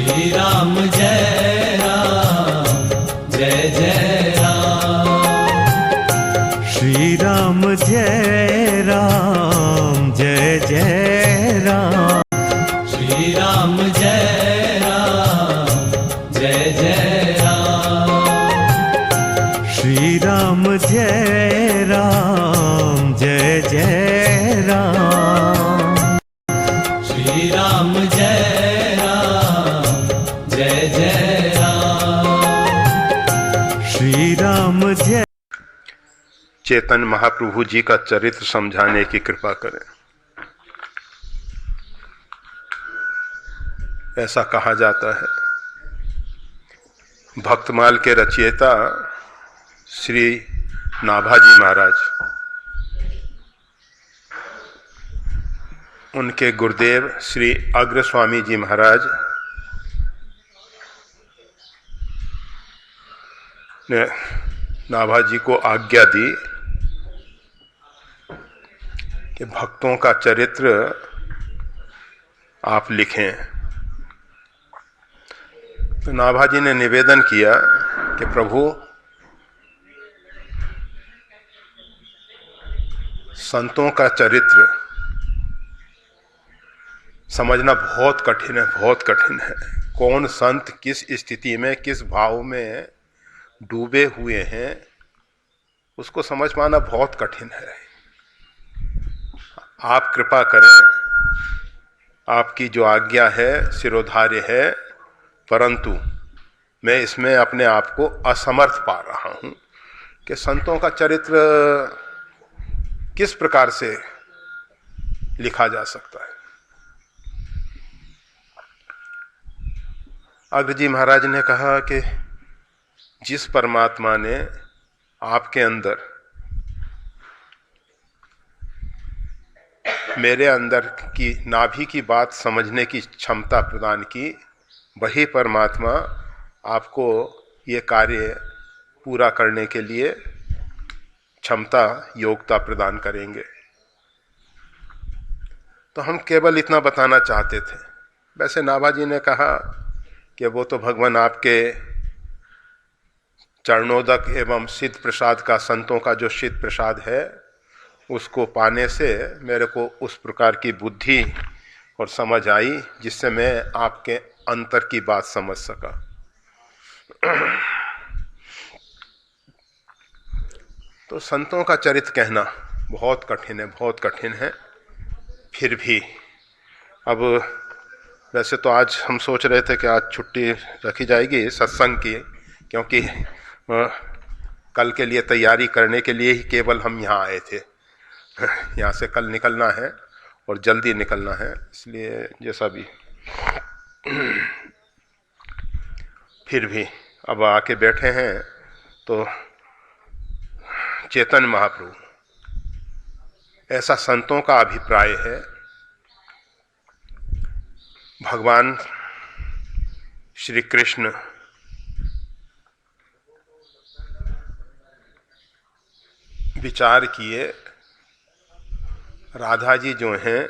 श्री राम जय राम जय जय राम। श्री राम जय राम जय जय राम। श्री राम जय राम जय जय राम। श्री राम जय राम जय जय राम। श्री राम जय राम जय जय राम। श्री राम जय। चेतन महाप्रभु जी का चरित्र समझाने की कृपा करें। ऐसा कहा जाता है, भक्तमाल के रचयिता श्री नाभाजी महाराज, उनके गुरुदेव श्री अग्र स्वामी जी महाराज ने नाभाजी को आज्ञा दी कि भक्तों का चरित्र आप लिखें। तो नाभाजी ने निवेदन किया कि प्रभु, संतों का चरित्र समझना बहुत कठिन है, बहुत कठिन है। कौन संत किस स्थिति में, किस भाव में डूबे हुए हैं, उसको समझ पाना बहुत कठिन है। आप कृपा करें, आपकी जो आज्ञा है सिरोधार्य है, परंतु मैं इसमें अपने आप को असमर्थ पा रहा हूं कि संतों का चरित्र किस प्रकार से लिखा जा सकता है। अग्र जी महाराज ने कहा कि जिस परमात्मा ने आपके अंदर, मेरे अंदर की नाभि की बात समझने की क्षमता प्रदान की, वही परमात्मा आपको ये कार्य पूरा करने के लिए क्षमता, योग्यता प्रदान करेंगे। तो हम केवल इतना बताना चाहते थे। वैसे नाभाजी ने कहा कि वो तो भगवान आपके चरणोदक एवं सिद्ध प्रसाद का, संतों का जो सिद्ध प्रसाद है, उसको पाने से मेरे को उस प्रकार की बुद्धि और समझ आई जिससे मैं आपके अंतर की बात समझ सका। तो संतों का चरित्र कहना बहुत कठिन है, बहुत कठिन है। फिर भी अब वैसे तो आज हम सोच रहे थे कि आज छुट्टी रखी जाएगी सत्संग की, क्योंकि कल के लिए तैयारी करने के लिए ही केवल हम यहाँ आए थे। यहाँ से कल निकलना है और जल्दी निकलना है, इसलिए जैसा भी। फिर भी अब आके बैठे हैं तो चेतन महाप्रभु, ऐसा संतों का अभिप्राय है। भगवान श्री कृष्ण विचार किए, राधा जी जो हैं,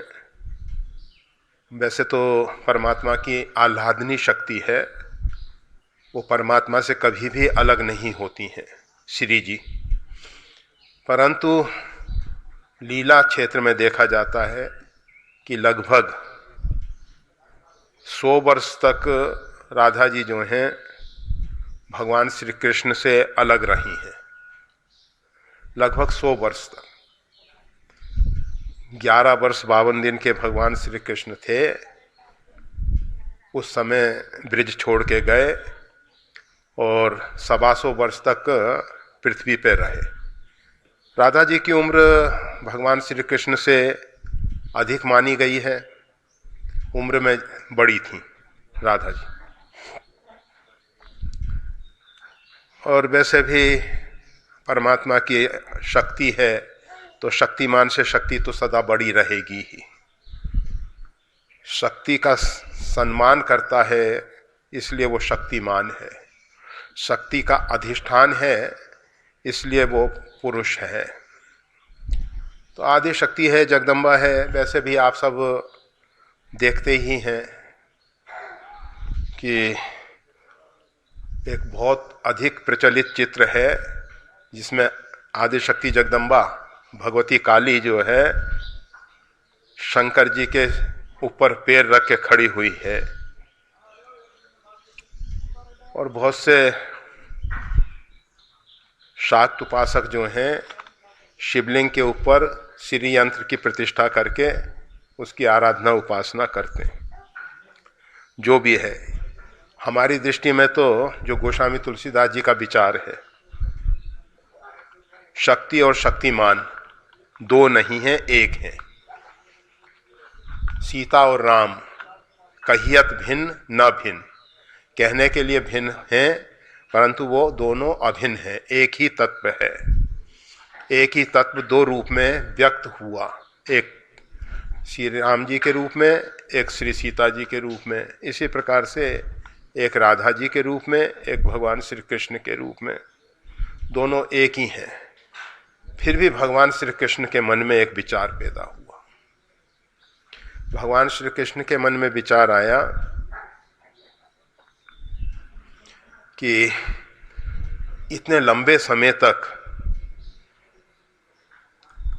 वैसे तो परमात्मा की आह्लादनी शक्ति है, वो परमात्मा से कभी भी अलग नहीं होती हैं श्री जी, परंतु लीला क्षेत्र में देखा जाता है कि लगभग 100 वर्ष तक राधा जी जो हैं भगवान श्री कृष्ण से अलग रही हैं। लगभग 100 वर्ष तक। 11 वर्ष 52 दिन के भगवान श्री कृष्ण थे, उस समय ब्रिज छोड़ के गए और 125 वर्ष तक पृथ्वी पर रहे। राधा जी की उम्र भगवान श्री कृष्ण से अधिक मानी गई है, उम्र में बड़ी थी राधा जी। और वैसे भी परमात्मा की शक्ति है तो शक्तिमान से शक्ति तो सदा बड़ी रहेगी ही। शक्ति का सम्मान करता है इसलिए वो शक्तिमान है, शक्ति का अधिष्ठान है इसलिए वो पुरुष है। तो आदि शक्ति है, जगदम्बा है। वैसे भी आप सब देखते ही हैं कि एक बहुत अधिक प्रचलित चित्र है जिसमें आदिशक्ति जगदम्बा भगवती काली जो है शंकर जी के ऊपर पैर रख के खड़ी हुई है और बहुत से शाक्त उपासक जो हैं शिवलिंग के ऊपर श्री यंत्र की प्रतिष्ठा करके उसकी आराधना उपासना करते हैं। जो भी है, हमारी दृष्टि में तो जो गोस्वामी तुलसीदास जी का विचार है, शक्ति और शक्तिमान दो नहीं हैं, एक हैं। सीता और राम कहियत भिन्न न भिन्न, कहने के लिए भिन्न हैं परंतु वो दोनों अभिन्न हैं, एक ही तत्व है। एक ही तत्व दो रूप में व्यक्त हुआ, एक श्री राम जी के रूप में, एक श्री सीता जी के रूप में। इसी प्रकार से एक राधा जी के रूप में, एक भगवान श्री कृष्ण के रूप में, दोनों एक ही हैं। फिर भी भगवान श्री कृष्ण के मन में एक विचार पैदा हुआ। भगवान श्री कृष्ण के मन में विचार आया कि इतने लंबे समय तक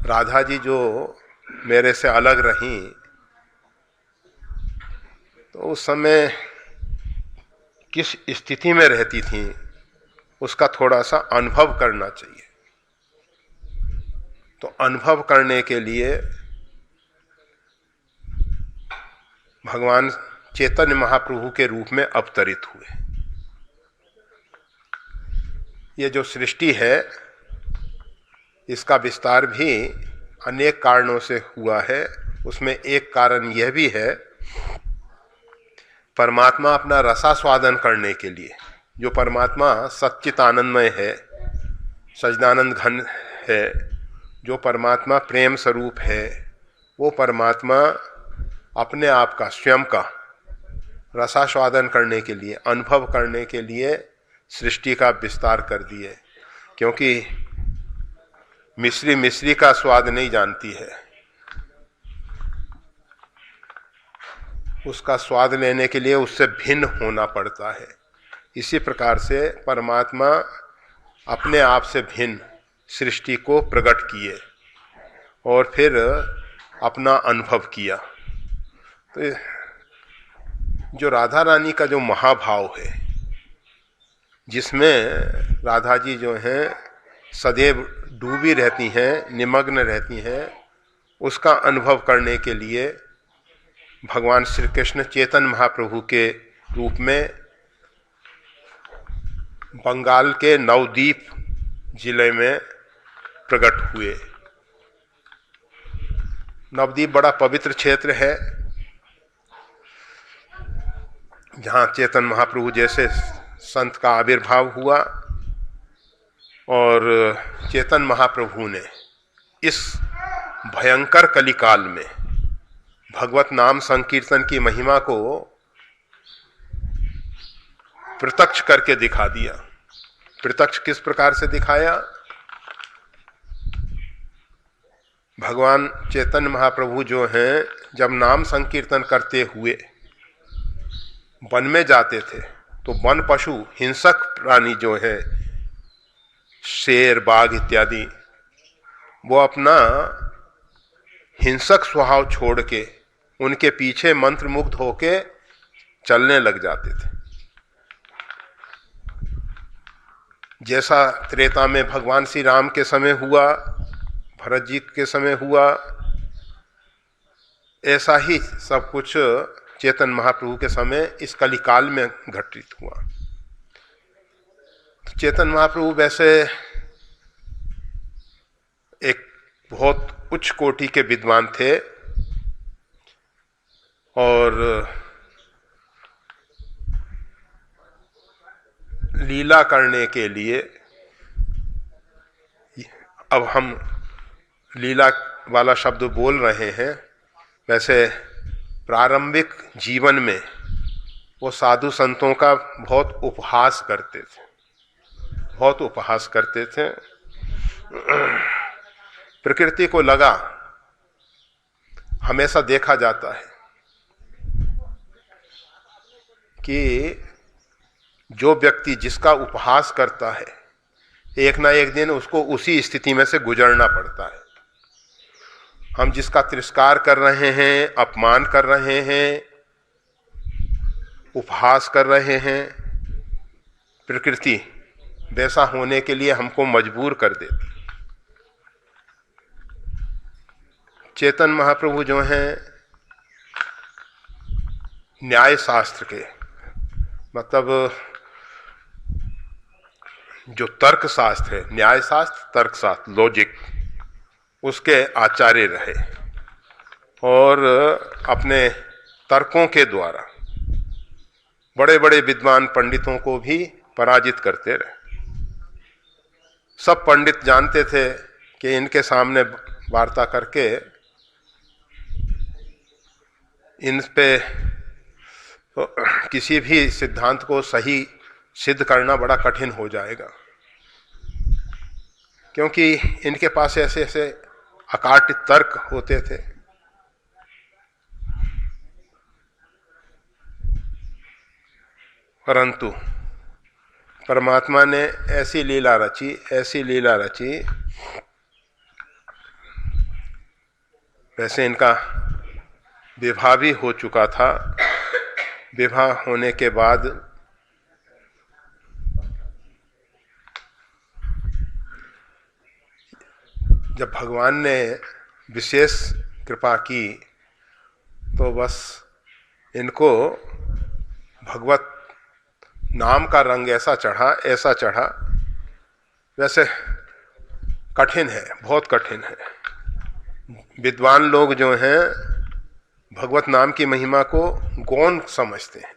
राधा जी जो मेरे से अलग रहीं, तो उस समय किस स्थिति में रहती थी उसका थोड़ा सा अनुभव करना चाहिए। तो अनुभव करने के लिए भगवान चैतन्य महाप्रभु के रूप में अवतरित हुए। ये जो सृष्टि है इसका विस्तार भी अनेक कारणों से हुआ है। उसमें एक कारण यह भी है, परमात्मा अपना रसास्वादन करने के लिए, जो परमात्मा सच्चित आनंदमय है, सच्चिदानंद घन है, जो परमात्मा प्रेम स्वरूप है, वो परमात्मा अपने आप का, स्वयं का रसास्वादन करने के लिए, अनुभव करने के लिए सृष्टि का विस्तार कर दिए। क्योंकि मिश्री मिश्री का स्वाद नहीं जानती है, उसका स्वाद लेने के लिए उससे भिन्न होना पड़ता है। इसी प्रकार से परमात्मा अपने आप से भिन्न सृष्टि को प्रकट किए और फिर अपना अनुभव किया। तो जो राधा रानी का जो महाभाव है, जिसमें राधा जी जो हैं सदैव डूबी रहती हैं, निमग्न रहती हैं, उसका अनुभव करने के लिए भगवान श्री कृष्ण चैतन्य महाप्रभु के रूप में बंगाल के नवद्वीप जिले में प्रकट हुए। नवद्वीप बड़ा पवित्र क्षेत्र है, जहाँ चैतन्य महाप्रभु जैसे संत का आविर्भाव हुआ और चैतन्य महाप्रभु ने इस भयंकर कलिकाल में भगवत नाम संकीर्तन की महिमा को प्रत्यक्ष करके दिखा दिया। प्रत्यक्ष किस प्रकार से दिखाया? भगवान चैतन्य महाप्रभु जो हैं, जब नाम संकीर्तन करते हुए वन में जाते थे तो वन पशु, हिंसक प्राणी जो है, शेर, बाघ इत्यादि, वो अपना हिंसक स्वभाव छोड़ के उनके पीछे मंत्रमुग्ध होके चलने लग जाते थे। जैसा त्रेता में भगवान श्री राम के समय हुआ, भरत जी के समय हुआ, ऐसा ही सब कुछ चैतन्य महाप्रभु के समय इस कलिकाल में घटित हुआ। तो चैतन्य महाप्रभु वैसे एक बहुत उच्च कोटि के विद्वान थे और लीला करने के लिए, अब हम लीला वाला शब्द बोल रहे हैं, वैसे प्रारंभिक जीवन में वो साधु संतों का बहुत उपहास करते थे, बहुत उपहास करते थे। प्रकृति को लगा, हमेशा देखा जाता है कि जो व्यक्ति जिसका उपहास करता है, एक ना एक दिन उसको उसी स्थिति में से गुजरना पड़ता है। हम जिसका तिरस्कार कर रहे हैं, अपमान कर रहे हैं, उपहास कर रहे हैं, प्रकृति वैसा होने के लिए हमको मजबूर कर देती। चेतन महाप्रभु जो हैं न्याय शास्त्र के, मतलब जो तर्क शास्त्र है, न्याय शास्त्र, तर्क शास्त्र, लॉजिक, उसके आचार्य रहे और अपने तर्कों के द्वारा बड़े बड़े विद्वान पंडितों को भी पराजित करते रहे। सब पंडित जानते थे कि इनके सामने वार्ता करके इन पे तो किसी भी सिद्धांत को सही सिद्ध करना बड़ा कठिन हो जाएगा, क्योंकि इनके पास ऐसे ऐसे अकाट्य तर्क होते थे। परंतु परमात्मा ने ऐसी लीला रची, वैसे इनका विवाह भी हो चुका था। विवाह होने के बाद जब भगवान ने विशेष कृपा की तो बस इनको भगवत नाम का रंग ऐसा चढ़ा, वैसे कठिन है, बहुत कठिन है। विद्वान लोग जो हैं भगवत नाम की महिमा को गौण समझते हैं,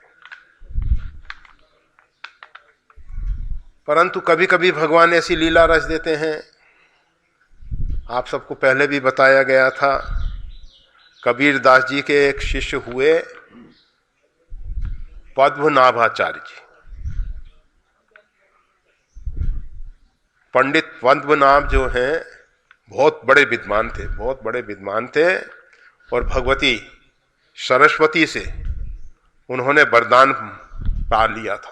परंतु कभी कभी भगवान ऐसी लीला रच देते हैं। आप सबको पहले भी बताया गया था, कबीर दास जी के एक शिष्य हुए पद्मनाभाचार्य जी। पंडित पद्मनाभ जो हैं बहुत बड़े विद्वान थे और भगवती सरस्वती से उन्होंने वरदान पा लिया था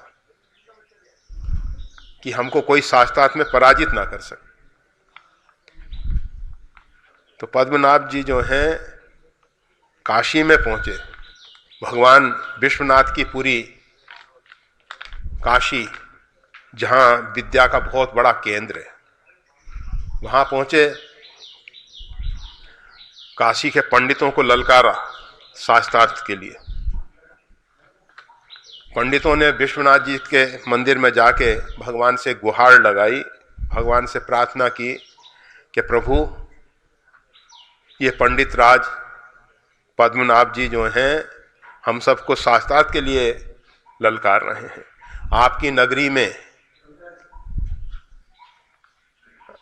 कि हमको कोई शास्त्रार्थ में पराजित ना कर सके। तो पद्मनाभ जी जो हैं काशी में पहुंचे, भगवान विश्वनाथ की पूरी काशी जहां विद्या का बहुत बड़ा केंद्र है, वहां पहुंचे, काशी के पंडितों को ललकारा शास्त्रार्थ के लिए। पंडितों ने विश्वनाथ जी के मंदिर में जाके भगवान से गुहार लगाई, भगवान से प्रार्थना की कि प्रभु ये पंडित राज पद्मनाभ जी जो हैं हम सबको शास्त्रार्थ के लिए ललकार रहे हैं। आपकी नगरी में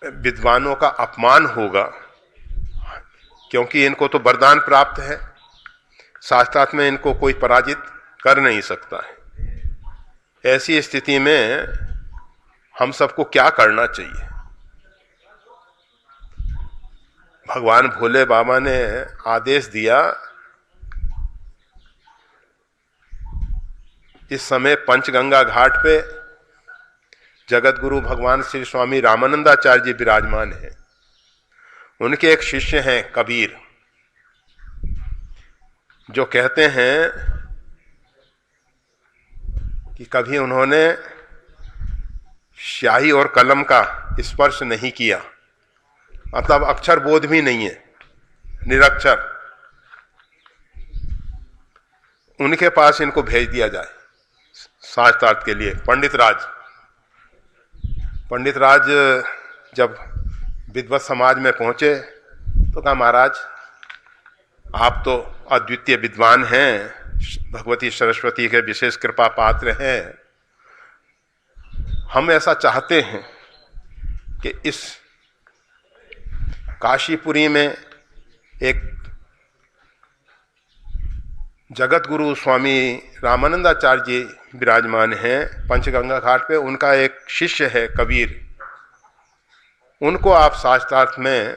विद्वानों का अपमान होगा, क्योंकि इनको तो वरदान प्राप्त है, शास्त्रार्थ में इनको कोई पराजित कर नहीं सकता है। ऐसी स्थिति में हम सबको क्या करना चाहिए? भगवान भोले बाबा ने आदेश दिया, इस समय पंचगंगा घाट पे जगत गुरु भगवान श्री स्वामी रामानंदाचार्य जी विराजमान हैं। उनके एक शिष्य हैं कबीर, जो कहते हैं कि कभी उन्होंने स्याही और कलम का स्पर्श नहीं किया, मतलब अक्षर बोध भी नहीं है, निरक्षर। उनके पास इनको भेज दिया जाए शास्त्रार्थ के लिए। पंडित राज जब विद्वत समाज में पहुंचे तो कहा, महाराज आप तो अद्वितीय विद्वान हैं, भगवती सरस्वती के विशेष कृपा पात्र हैं, हम ऐसा चाहते हैं कि इस काशीपुरी में एक जगत गुरु स्वामी रामानंदाचार्य जी विराजमान हैं पंचगंगा घाट पे, उनका एक शिष्य है कबीर, उनको आप शास्त्रार्थ में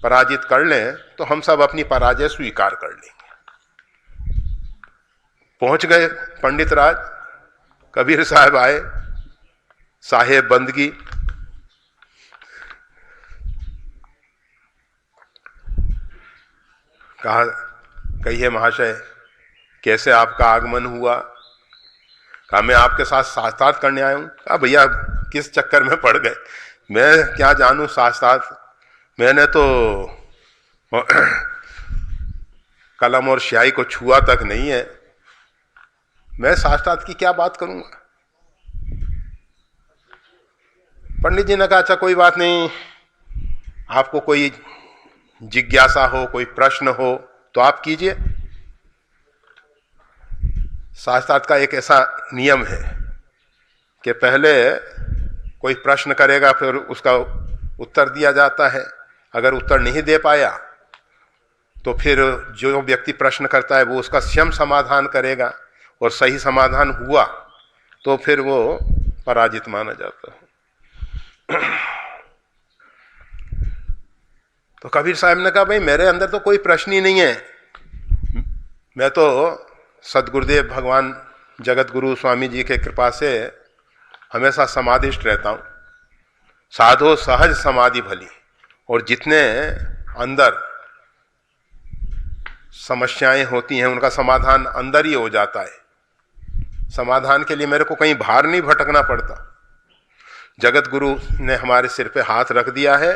पराजित कर लें तो हम सब अपनी पराजय स्वीकार कर लेंगे। पहुंच गए पंडित राज, कबीर साहब आए, साहेब बंदगी। कहा, कहिए महाशय कैसे आपका आगमन हुआ? कहा मैं आपके साथ शास्त्रार्थ करने आया हूं। कहा भैया किस चक्कर में पड़ गए, मैं क्या जानूं शास्त्रार्थ, मैंने तो कलम और स्याही को छुआ तक नहीं है, मैं शास्त्रार्थ की क्या बात करूंगा? पंडित जी ने कहा अच्छा कोई बात नहीं, आपको कोई जिज्ञासा हो, कोई प्रश्न हो तो आप कीजिए। शास्त्रार्थ का एक ऐसा नियम है कि पहले कोई प्रश्न करेगा, फिर उसका उत्तर दिया जाता है। अगर उत्तर नहीं दे पाया तो फिर जो व्यक्ति प्रश्न करता है वो उसका स्वयं समाधान करेगा, और सही समाधान हुआ तो फिर वो पराजित माना जाता है। तो कबीर साहब ने कहा भाई मेरे अंदर तो कोई प्रश्न ही नहीं है, मैं तो सदगुरुदेव भगवान जगत गुरु स्वामी जी के कृपा से हमेशा समाधिष्ट रहता हूं। साधो सहज समाधि भली, और जितने अंदर समस्याएं होती हैं उनका समाधान अंदर ही हो जाता है। समाधान के लिए मेरे को कहीं बाहर नहीं भटकना पड़ता। जगत गुरु ने हमारे सिर पे हाथ रख दिया है,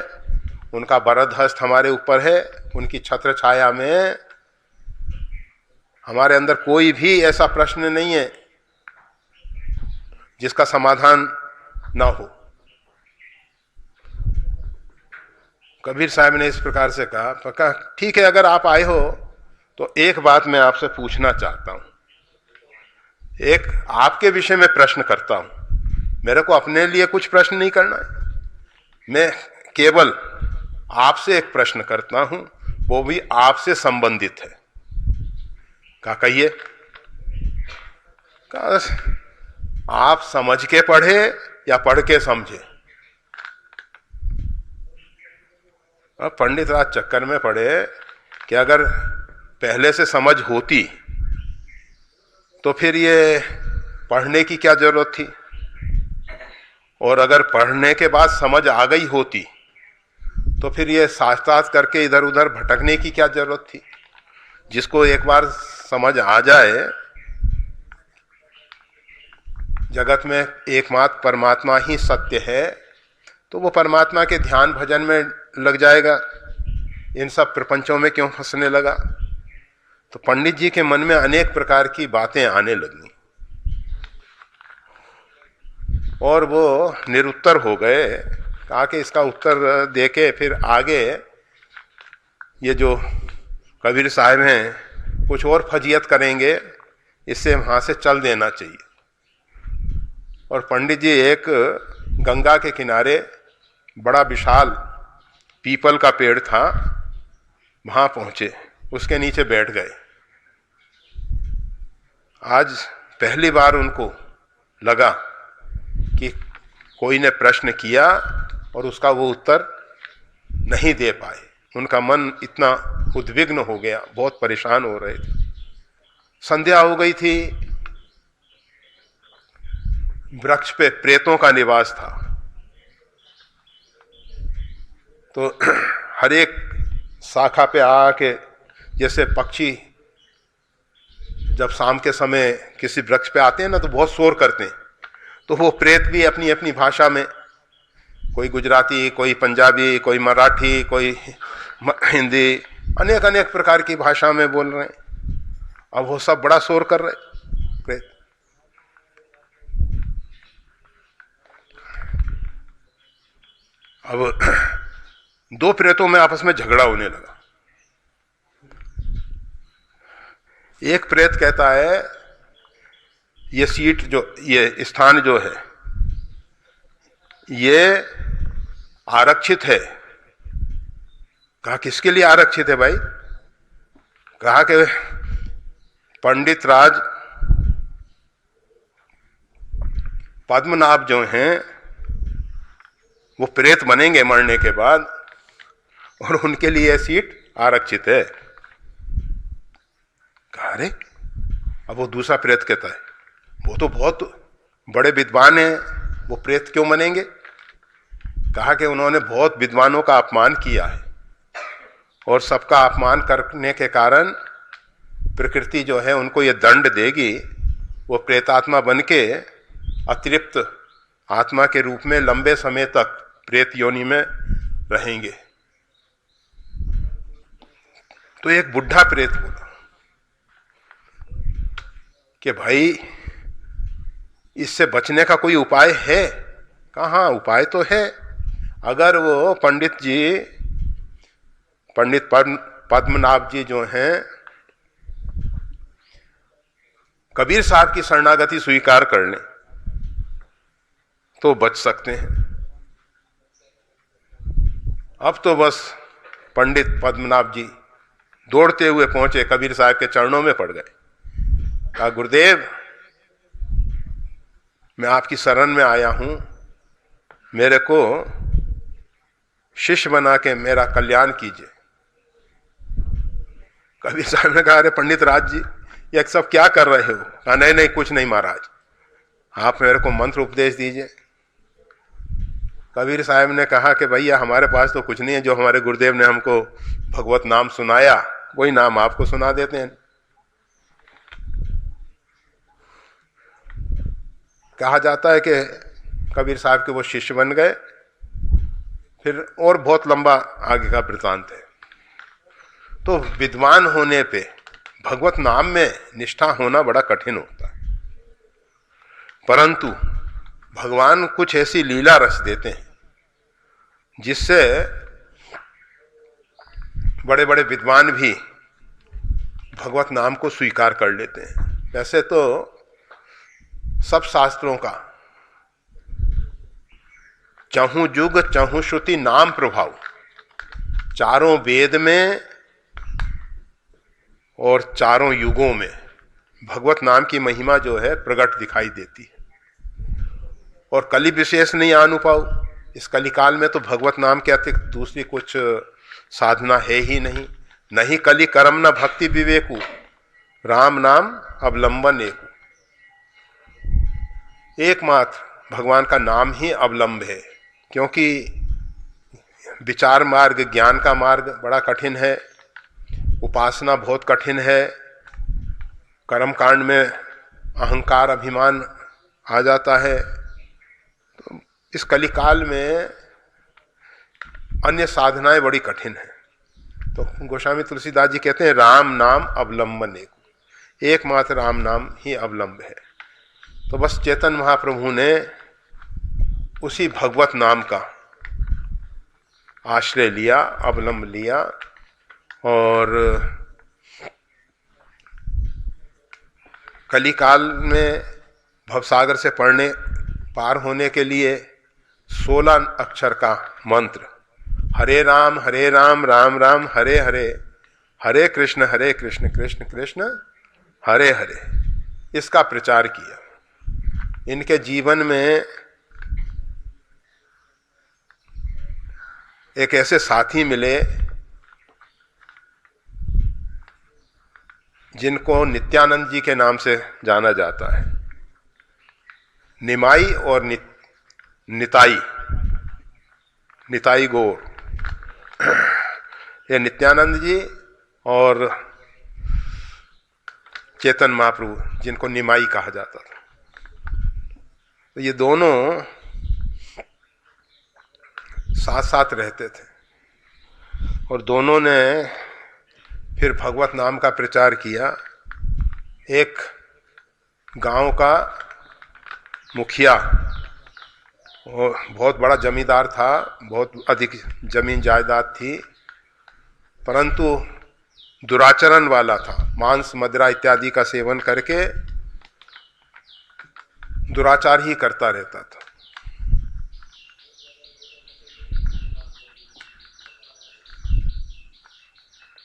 उनका वरद हस्त हमारे ऊपर है, उनकी छत्र छाया में हमारे अंदर कोई भी ऐसा प्रश्न नहीं है जिसका समाधान ना हो। कबीर साहब ने इस प्रकार से कहा ठीक है अगर आप आए हो तो एक बात मैं आपसे पूछना चाहता हूं, एक आपके विषय में प्रश्न करता हूं। मेरे को अपने लिए कुछ प्रश्न नहीं करना है, मैं केवल आपसे एक प्रश्न करता हूं, वो भी आपसे संबंधित है। कहा कहिए। कहा आप समझ के पढ़े या पढ़ के समझे? पंडित राज चक्कर में पड़े कि अगर पहले से समझ होती तो फिर ये पढ़ने की क्या जरूरत थी, और अगर पढ़ने के बाद समझ आ गई होती तो फिर ये शास्त्रार्थ करके इधर उधर भटकने की क्या जरूरत थी। जिसको एक बार समझ आ जाए जगत में एकमात्र परमात्मा ही सत्य है, तो वो परमात्मा के ध्यान भजन में लग जाएगा, इन सब प्रपंचों में क्यों फंसने लगा। तो पंडित जी के मन में अनेक प्रकार की बातें आने लगी और वो निरुत्तर हो गए। कहा कि इसका उत्तर देके फिर आगे ये जो कबीर साहब हैं कुछ और फजीयत करेंगे, इससे वहां से चल देना चाहिए। और पंडित जी एक गंगा के किनारे बड़ा विशाल पीपल का पेड़ था, वहां पहुंचे, उसके नीचे बैठ गए। आज पहली बार उनको लगा कि कोई ने प्रश्न किया और उसका वो उत्तर नहीं दे पाए। उनका मन इतना उद्विग्न हो गया, बहुत परेशान हो रहे थे। संध्या हो गई थी, वृक्ष पे प्रेतों का निवास था, तो हर एक शाखा पे आके, जैसे पक्षी जब शाम के समय किसी वृक्ष पे आते हैं ना तो बहुत शोर करते हैं, तो वो प्रेत भी अपनी अपनी भाषा में, कोई गुजराती, कोई पंजाबी, कोई मराठी, कोई हिंदी, अनेक अनेक प्रकार की भाषा में बोल रहे हैं। अब वो सब बड़ा शोर कर रहे प्रेत। अब दो प्रेतों में आपस में झगड़ा होने लगा। एक प्रेत कहता है ये सीट जो, ये स्थान जो है ये आरक्षित है। कहा किसके लिए आरक्षित है भाई? कहा कि पंडित राज पद्मनाभ जो हैं वो प्रेत बनेंगे मरने के बाद, और उनके लिए सीट आरक्षित है। कहा अरे, अब वो दूसरा प्रेत कहता है वो तो बहुत बड़े विद्वान हैं, वो प्रेत क्यों बनेंगे? कहा कि उन्होंने बहुत विद्वानों का अपमान किया है और सबका अपमान करने के कारण प्रकृति जो है उनको ये दंड देगी, वो प्रेतात्मा बन के अतिरिक्त आत्मा के रूप में लंबे समय तक प्रेत योनि में रहेंगे। तो एक बुढ़ा प्रेत बोला कि भाई इससे बचने का कोई उपाय है? कहाँ उपाय तो है। अगर वो पंडित पद्मनाभ जी जो हैं कबीर साहब की शरणागति स्वीकार कर लें तो बच सकते हैं। अब तो बस पंडित पद्मनाभ जी दौड़ते हुए पहुंचे, कबीर साहब के चरणों में पड़ गए। कहा गुरुदेव मैं आपकी शरण में आया हूं, मेरे को शिष्य बना के मेरा कल्याण कीजिए। कबीर साहब ने कहा अरे पंडित राज जी ये सब क्या कर रहे हो? कहा नहीं नहीं कुछ नहीं महाराज, आप मेरे को मंत्र उपदेश दीजिए। कबीर साहब ने कहा कि भैया हमारे पास तो कुछ नहीं है, जो हमारे गुरुदेव ने हमको भगवत नाम सुनाया वही नाम आपको सुना देते हैं। कहा जाता है कि कबीर साहब के वो शिष्य बन गए। फिर और बहुत लंबा आगे का वृतांत है। तो विद्वान होने पे भगवत नाम में निष्ठा होना बड़ा कठिन होता है, परंतु भगवान कुछ ऐसी लीला रच देते हैं जिससे बड़े बड़े विद्वान भी भगवत नाम को स्वीकार कर लेते हैं। वैसे तो सब शास्त्रों का चहु जुग चहु श्रुति नाम प्रभाव, चारों वेद में और चारों युगों में भगवत नाम की महिमा जो है प्रकट दिखाई देती है। और कली विशेष नहीं अनुपाव, इस कलिकाल में तो भगवत नाम के अतिरिक्त दूसरी कुछ साधना है ही नहीं। नहीं कली कर्म न भक्ति विवेकु, राम नाम अवलंबन एकु। एकमात्र भगवान का नाम ही अवलंब है, क्योंकि विचार मार्ग ज्ञान का मार्ग बड़ा कठिन है, उपासना बहुत कठिन है, कर्म कांड में अहंकार अभिमान आ जाता है। तो इस कलिकाल में अन्य साधनाएं बड़ी कठिन है। तो गोस्वामी तुलसीदास जी कहते हैं राम नाम अवलंबन एकमात्र राम नाम ही अवलंब है। तो बस चेतन महाप्रभु ने उसी भगवत नाम का आश्रय लिया, अवलंब लिया, और कलिकाल में भवसागर से पार होने के लिए 16 अक्षर का मंत्र हरे राम राम राम हरे हरे, हरे कृष्ण कृष्ण कृष्ण हरे हरे, इसका प्रचार किया। इनके जीवन में एक ऐसे साथी मिले जिनको नित्यानंद जी के नाम से जाना जाता है। निमाई और निताई गौर, ये नित्यानंद जी और चेतन महाप्रभु जिनको निमाई कहा जाता था। तो ये दोनों साथ साथ रहते थे और दोनों ने फिर भगवत नाम का प्रचार किया। एक गांव का मुखिया, वो बहुत बड़ा जमींदार था, बहुत अधिक जमीन जायदाद थी, परंतु दुराचरण वाला था। मांस मदिरा इत्यादि का सेवन करके दुराचार ही करता रहता था।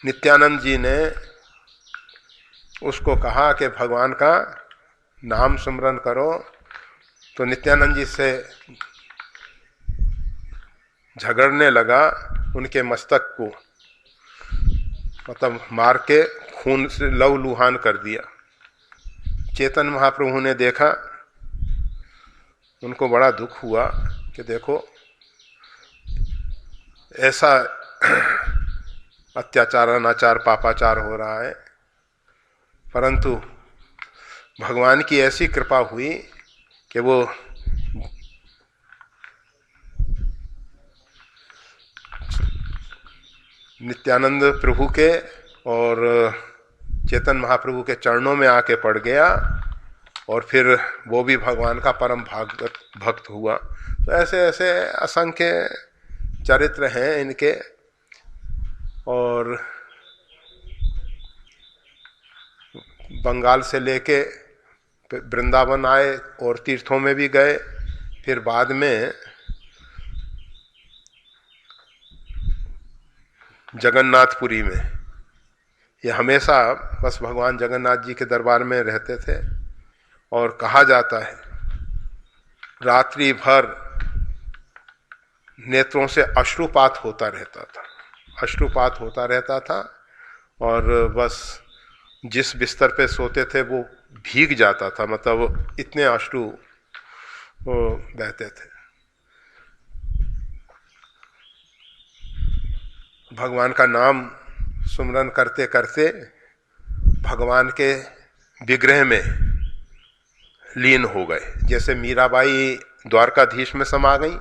नित्यानंद जी ने उसको कहा कि भगवान का नाम स्मरण करो। तो नित्यानंद जी से झगड़ने लगा, उनके मस्तक को मतलब मार के खून से लहूलुहान कर दिया। चेतन महाप्रभु ने देखा, उनको बड़ा दुख हुआ कि देखो ऐसा अत्याचार, अनाचार, पापाचार हो रहा है, परंतु भगवान की ऐसी कृपा हुई कि वो नित्यानंद प्रभु के और चेतन महाप्रभु के चरणों में आके पड़ गया और फिर वो भी भगवान का परम भक्त हुआ। तो ऐसे ऐसे असंख्य चरित्र हैं इनके। और बंगाल से लेके वृंदावन आए और तीर्थों में भी गए, फिर बाद में जगन्नाथपुरी में, ये हमेशा बस भगवान जगन्नाथ जी के दरबार में रहते थे। और कहा जाता है रात्रि भर नेत्रों से अश्रुपात होता रहता था, अश्रुपात होता रहता था, और बस जिस बिस्तर पे सोते थे वो भीग जाता था, मतलब इतने अश्रु बहते थे। भगवान का नाम सुमरन करते करते भगवान के विग्रह में लीन हो गए। जैसे मीराबाई द्वारकाधीश में समा गई,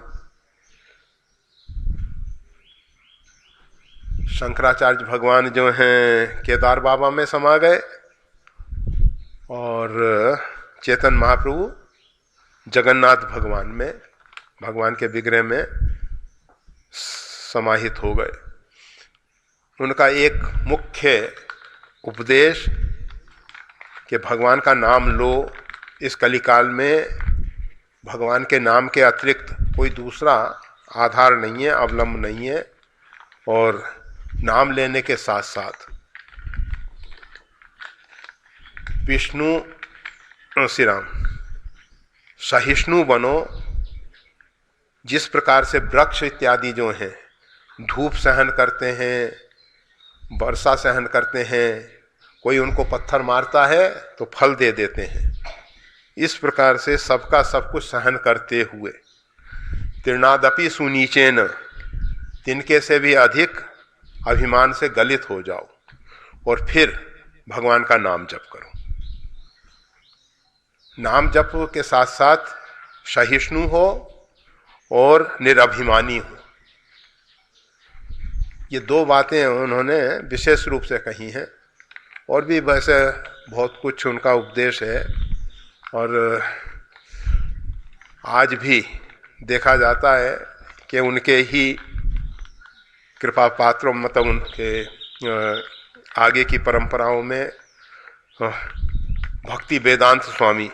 शंकराचार्य भगवान जो हैं केदार बाबा में समा गए, और चेतन महाप्रभु जगन्नाथ भगवान में, भगवान के विग्रह में समाहित हो गए। उनका एक मुख्य उपदेश कि भगवान का नाम लो, इस कलिकाल में भगवान के नाम के अतिरिक्त कोई दूसरा आधार नहीं है, अवलंब नहीं है। और नाम लेने के साथ साथ विष्णु श्री राम सहिष्णु बनो। जिस प्रकार से वृक्ष इत्यादि जो हैं धूप सहन करते हैं, वर्षा सहन करते हैं, कोई उनको पत्थर मारता है तो फल दे देते हैं, इस प्रकार से सबका सब कुछ सहन करते हुए तीर्णादपि सुनीचेन, तिनके से भी अधिक अभिमान से गलित हो जाओ और फिर भगवान का नाम जप करो। नाम जप के साथ साथ सहिष्णु हो और निरभिमानी हो। ये दो बातें उन्होंने विशेष रूप से कही हैं। और भी वैसे बहुत कुछ उनका उपदेश है, और आज भी देखा जाता है कि उनके ही कृपा पात्रों, मतलब उनके आगे की परंपराओं में भक्ति वेदांत स्वामी,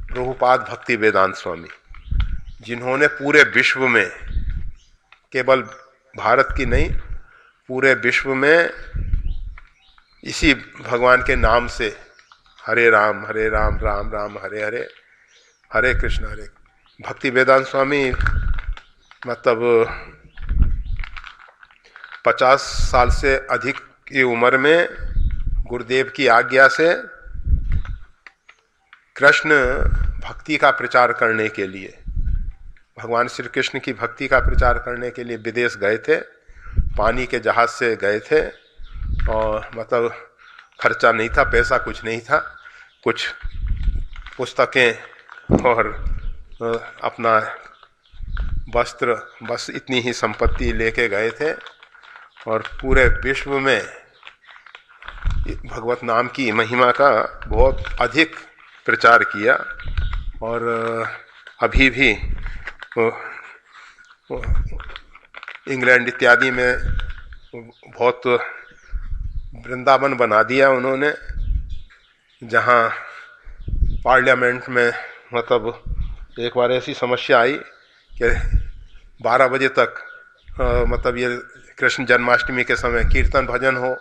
प्रभुपाद भक्ति वेदांत स्वामी, जिन्होंने पूरे विश्व में, केवल भारत की नहीं, पूरे विश्व में इसी भगवान के नाम से हरे राम राम राम हरे हरे, हरे कृष्ण हरे। भक्ति वेदांत स्वामी मतलब 50 साल से अधिक की उम्र में गुरुदेव की आज्ञा से कृष्ण भक्ति का प्रचार करने के लिए, भगवान श्री कृष्ण की भक्ति का प्रचार करने के लिए विदेश गए थे। पानी के जहाज से गए थे, और मतलब खर्चा नहीं था, पैसा कुछ नहीं था, कुछ पुस्तकें और अपना वस्त्र, बस इतनी ही संपत्ति लेके गए थे। और पूरे विश्व में भगवत नाम की महिमा का बहुत अधिक प्रचार किया। और अभी भी इंग्लैंड इत्यादि में बहुत वृंदावन बना दिया उन्होंने, जहाँ पार्लियामेंट में मतलब एक बार ऐसी समस्या आई कि 12 बजे तक मतलब ये कृष्ण जन्माष्टमी के समय कीर्तन भजन हो,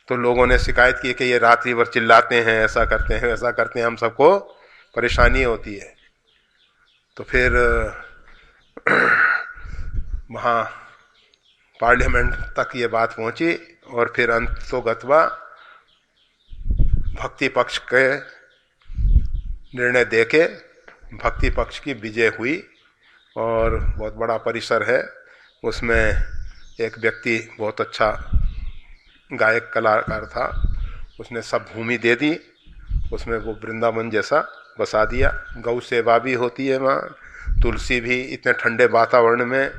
तो लोगों ने शिकायत की कि ये रात्रि भर चिल्लाते हैं, ऐसा करते हैं, वैसा करते हैं, हम सबको परेशानी होती है। तो फिर वहाँ पार्लियामेंट तक ये बात पहुँची, और फिर अंतोगत्वा भक्ति पक्ष के निर्णय देके भक्ति पक्ष की विजय हुई और बहुत बड़ा परिसर है। उसमें एक व्यक्ति बहुत अच्छा गायक कलाकार था, उसने सब भूमि दे दी, उसमें वो वृंदावन जैसा बसा दिया। गौ सेवा भी होती है वहाँ, तुलसी भी, इतने ठंडे वातावरण में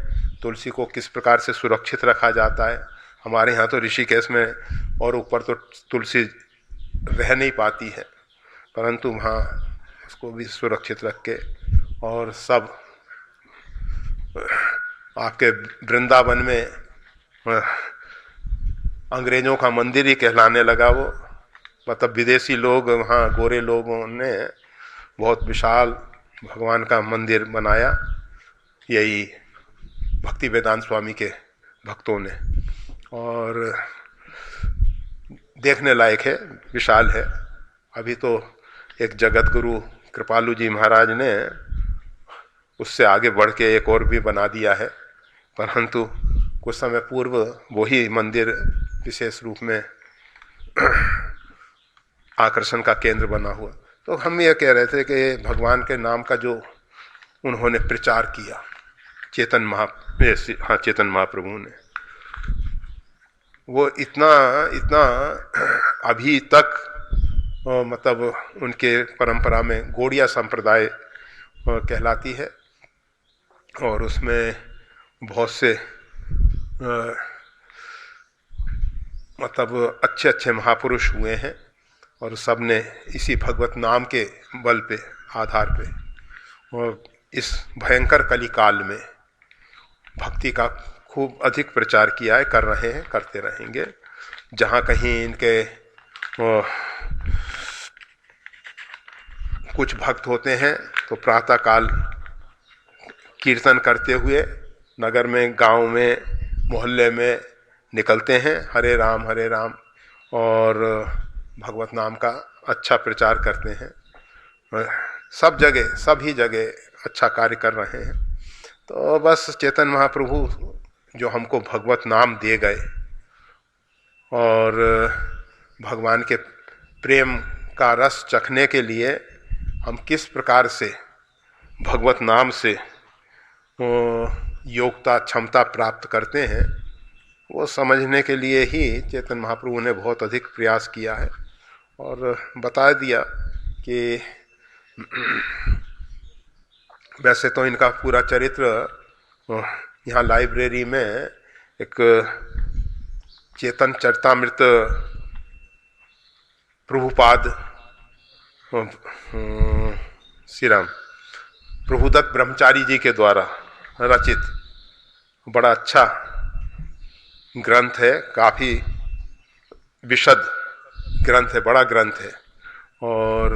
तुलसी को किस प्रकार से सुरक्षित रखा जाता है। हमारे यहाँ तो ऋषिकेश में और ऊपर तो तुलसी रह नहीं पाती है, परंतु वहाँ उसको भी सुरक्षित रख के और सब आपके वृंदावन में अंग्रेजों का मंदिर ही कहलाने लगा वो। मतलब विदेशी लोग, वहाँ गोरे लोगों ने बहुत विशाल भगवान का मंदिर बनाया, यही भक्ति वेदांत स्वामी के भक्तों ने। और देखने लायक है, विशाल है। अभी तो एक जगत गुरु कृपालु जी महाराज ने उससे आगे बढ़ के एक और भी बना दिया है, परंतु कुछ समय पूर्व वही मंदिर विशेष रूप में आकर्षण का केंद्र बना हुआ। तो हम ये कह रहे थे कि भगवान के नाम का जो उन्होंने प्रचार किया चेतन महाप्रभु ने, वो इतना अभी तक मतलब उनके परंपरा में गौड़िया संप्रदाय कहलाती है और उसमें बहुत से मतलब अच्छे अच्छे महापुरुष हुए हैं और सब ने इसी भगवत नाम के बल पे, आधार पे और इस भयंकर कलिकाल में भक्ति का खूब अधिक प्रचार किया है, कर रहे हैं, करते रहेंगे। जहाँ कहीं इनके कुछ भक्त होते हैं तो प्रातः काल कीर्तन करते हुए नगर में, गांव में, मोहल्ले में निकलते हैं, हरे राम और भगवत नाम का अच्छा प्रचार करते हैं। सब जगह, सभी जगह अच्छा कार्य कर रहे हैं। तो बस चेतन महाप्रभु जो हमको भगवत नाम दे गए और भगवान के प्रेम का रस चखने के लिए हम किस प्रकार से भगवत नाम से योग्यता, क्षमता प्राप्त करते हैं, वो समझने के लिए ही चेतन महाप्रभु ने बहुत अधिक प्रयास किया है और बता दिया कि वैसे तो इनका पूरा चरित्र यहाँ लाइब्रेरी में एक चेतन चरितामृत प्रभुपाद श्री राम प्रभुदत्त ब्रह्मचारी जी के द्वारा रचित बड़ा अच्छा ग्रंथ है, काफ़ी विशद ग्रंथ है, बड़ा ग्रंथ है। और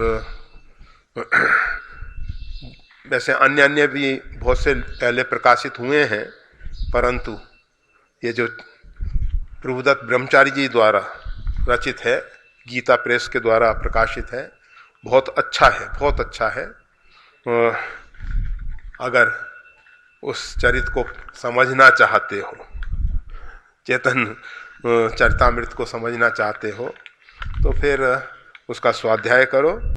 वैसे अन्य भी बहुत से पहले प्रकाशित हुए हैं, परंतु ये जो प्रभुदत्त ब्रह्मचारी जी द्वारा रचित है, गीता प्रेस के द्वारा प्रकाशित है, बहुत अच्छा है, बहुत अच्छा है। अगर उस चरित्र को समझना चाहते हो, चेतन चरितामृत को समझना चाहते हो, तो फिर उसका स्वाध्याय करो।